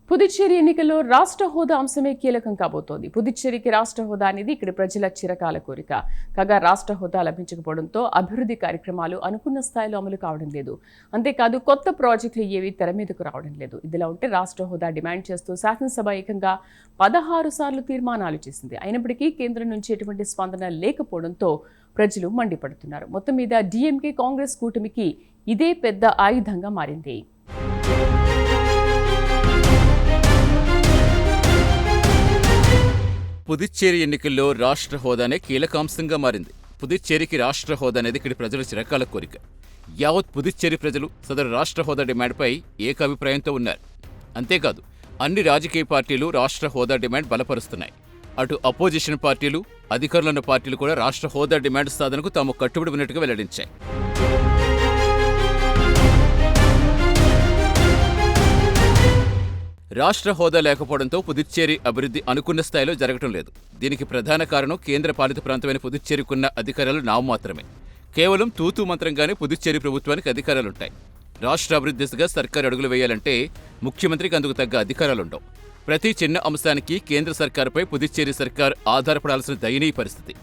పుదుచ్చేరి ఎన్నికల్లో రాష్ట్ర హోదా అంశమే కీలకం కాబోతోంది. పుదుచ్చేరికి రాష్ట్ర హోదా అనేది ఇక్కడ ప్రజల చిరకాల కోరిక. కాగా రాష్ట్ర హోదా లభించకపోవడంతో అభివృద్ధి కార్యక్రమాలు అనుకున్న స్థాయిలో అమలు కావడం లేదు. అంతేకాదు కొత్త ప్రాజెక్టులు ఏవి తెర మీదకు రావడం లేదు. ఇదిలా ఉంటే రాష్ట్ర హోదా డిమాండ్ చేస్తూ శాసనసభ ఏకంగా 16 సార్లు తీర్మానాలు చేసింది. అయినప్పటికీ కేంద్రం నుంచి ఎటువంటి స్పందన లేకపోవడంతో ప్రజలు మండిపడుతున్నారు. మొత్తం మీద డీఎంకే కాంగ్రెస్ కూటమికి ఇదే పెద్ద ఆయుధంగా మారింది. పుదుచ్చేరి ఎన్నికల్లో రాష్ట్ర హోదానే కీలకాంశంగా మారింది. పుదుచ్చేరికి రాష్ట్ర హోదా అనేది ఇక్కడి ప్రజల చిరకాల కోరిక. యావత్ పుదుచ్చేరి ప్రజలు సదరు రాష్ట్ర హోదా డిమాండ్పై ఏకాభిప్రాయంతో ఉన్నారు. అంతేకాదు అన్ని రాజకీయ పార్టీలు రాష్ట్ర హోదా డిమాండ్ బలపరుస్తున్నాయి. అటు అపోజిషన్ పార్టీలు, అధికారులున్న పార్టీలు కూడా రాష్ట్ర హోదా డిమాండ్ సాధనకు తాము కట్టుబడి ఉన్నట్టుగా వెల్లడించాయి. రాష్ట్ర హోదా లేకపోవడంతో పుదుచ్చేరి అభివృద్ధి అనుకున్న స్థాయిలో జరగటం లేదు. దీనికి ప్రధాన కారణం కేంద్ర పాలిత ప్రాంతమైన పుదుచ్చేరికున్న అధికారాలు నామమాత్రమే. కేవలం తూతూ మంత్రంగానే పుదుచ్చేరి ప్రభుత్వానికి అధికారాలుంటాయి. రాష్ట్ర అభివృద్ధి దిశగా సర్కారు అడుగులు వేయాలంటే ముఖ్యమంత్రికి అందుకు తగ్గ అధికారాలుండవు. ప్రతి చిన్న అంశానికి కేంద్ర సర్కారుపై పుదుచ్చేరి సర్కార్ ఆధారపడాల్సిన దయనీయ పరిస్థితి.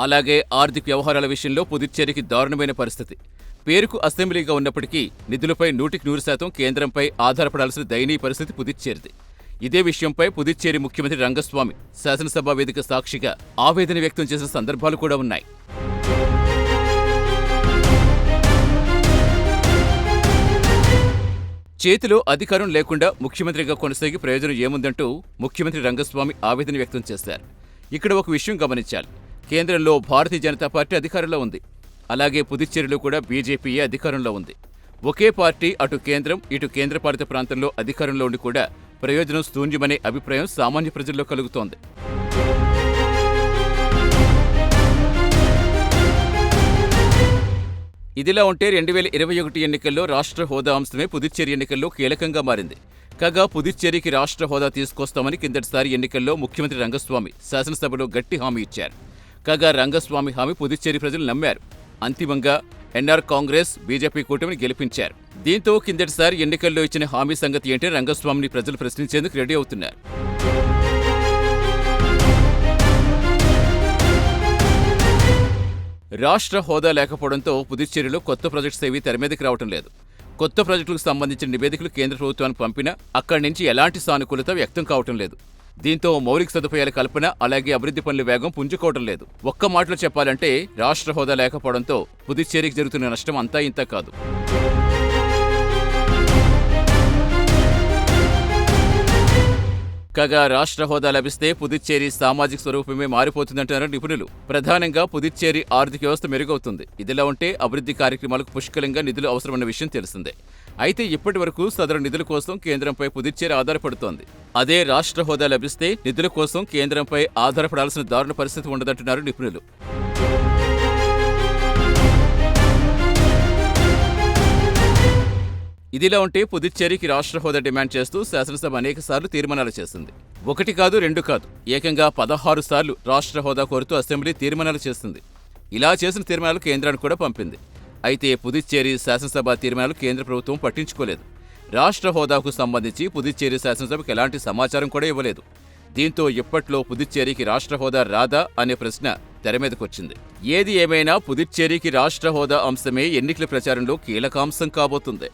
అలాగే ఆర్థిక వ్యవహారాల విషయంలో పుదుచ్చేరికి దారుణమైన పరిస్థితి. పేరుకు అసెంబ్లీగా ఉన్నప్పటికీ నిధులపై 100% కేంద్రంపై ఆధారపడాల్సిన దయనీయ పరిస్థితి పుదుచ్చేరిది. ఇదే విషయంపై పుదుచ్చేరి ముఖ్యమంత్రి రంగస్వామి శాసనసభ వేదిక సాక్షిగా ఆవేదన వ్యక్తం చేసిన సందర్భాలు కూడా ఉన్నాయి. చేతిలో అధికారం లేకుండా ముఖ్యమంత్రిగా కొనసాగి ప్రయోజనం ఏముందంటూ ముఖ్యమంత్రి రంగస్వామి ఆవేదన వ్యక్తం చేశారు. ఇక్కడ ఒక విషయం గమనించాలి. కేంద్రంలో భారతీయ జనతా పార్టీ అధికారంలో ఉంది. అలాగే పుదుచ్చేరిలో కూడా బీజేపీయే అధికారంలో ఉంది. ఒకే పార్టీ అటు కేంద్రం ఇటు కేంద్రపాలిత ప్రాంతంలో అధికారంలో ఉండి కూడా ప్రయోజనం శూన్యమనే అభిప్రాయం సామాన్య ప్రజల్లో కలుగుతోంది. ఇదిలా ఉంటే 2021 ఎన్నికల్లో రాష్ట్ర హోదా అంశమే పుదుచ్చేరి ఎన్నికల్లో కీలకంగా మారింది. కాగా పుదుచ్చేరికి రాష్ట్ర హోదా తీసుకొస్తామని కిందటిసారి ఎన్నికల్లో ముఖ్యమంత్రి రంగస్వామి శాసనసభలో గట్టి హామీ ఇచ్చారు. కాగా రంగస్వామి హామీ పుదుచ్చేరి ప్రజలు నమ్మారు. అంతిమంగా ఎన్ఆర్ కాంగ్రెస్, బీజేపీ కూటమిని గెలిపించారు. దీంతో కిందటిసారి ఎన్నికల్లో ఇచ్చిన హామీ సంగతి ఏంటి రంగస్వామిని ప్రజలు ప్రశ్నించేందుకు రెడీ అవుతున్నారు. రాష్ట్ర హోదా లేకపోవడంతో పుదుచ్చేరిలో కొత్త ప్రాజెక్ట్స్ ఏవీ తెరమీదకి రావటం లేదు. కొత్త ప్రాజెక్టులకు సంబంధించిన నివేదికలు కేంద్ర ప్రభుత్వానికి పంపినా అక్కడి నుంచి ఎలాంటి సానుకూలత వ్యక్తం కావటం లేదు. దీంతో మౌలిక సదుపాయాల కల్పన అలాగే అభివృద్ధి పనుల వేగం పుంజుకోవడం లేదు. ఒక్క మాటలో చెప్పాలంటే రాష్ట్ర హోదా లేకపోవడంతో పుదుచ్చేరికి జరుగుతున్న నష్టం అంతా ఇంతా కాదు. కాగా రాష్ట్ర హోదా లభిస్తే పుదుచ్చేరి సామాజిక స్వరూపమే మారిపోతుందంటున్నారు నిపుణులు. ప్రధానంగా పుదుచ్చేరి ఆర్థిక వ్యవస్థ మెరుగవుతుంది. ఇదిలా ఉంటే అభివృద్ధి కార్యక్రమాలకు పుష్కలంగా నిధులు అవసరమన్న విషయం తెలిసిందే. అయితే ఇప్పటి వరకు సదరు నిధుల కోసం కేంద్రంపై పుదుచ్చేరి ఆధారపడుతోంది. అదే రాష్ట్ర హోదా లభిస్తే నిధుల కోసం కేంద్రంపై ఆధారపడాల్సిన దారుణ పరిస్థితి ఉండదంటున్నారు నిపుణులు. ఇదిలా ఉంటే పుదుచ్చేరికి రాష్ట్ర హోదా డిమాండ్ చేస్తూ శాసనసభ అనేకసార్లు తీర్మానాలు చేసింది. 1 కాదు 2 కాదు, ఏకంగా 16 సార్లు రాష్ట్ర హోదా కోరుతూ అసెంబ్లీ తీర్మానాలు చేసింది. ఇలా చేసిన తీర్మానాలు కేంద్రానికి కూడా పంపింది. అయితే పుదుచ్చేరి శాసనసభ తీర్మానాలు కేంద్ర ప్రభుత్వం పట్టించుకోలేదు. రాష్ట్ర హోదాకు సంబంధించి పుదుచ్చేరి శాసనసభకు ఎలాంటి సమాచారం కూడా ఇవ్వలేదు. దీంతో ఇప్పట్లో పుదుచ్చేరికి రాష్ట్ర హోదా రాదా అనే ప్రశ్న తెరమీదకొచ్చింది. ఏది ఏమైనా పుదుచ్చేరికి రాష్ట్ర హోదా అంశమే ఎన్నికల ప్రచారంలో కీలకాంశం కాబోతుంది.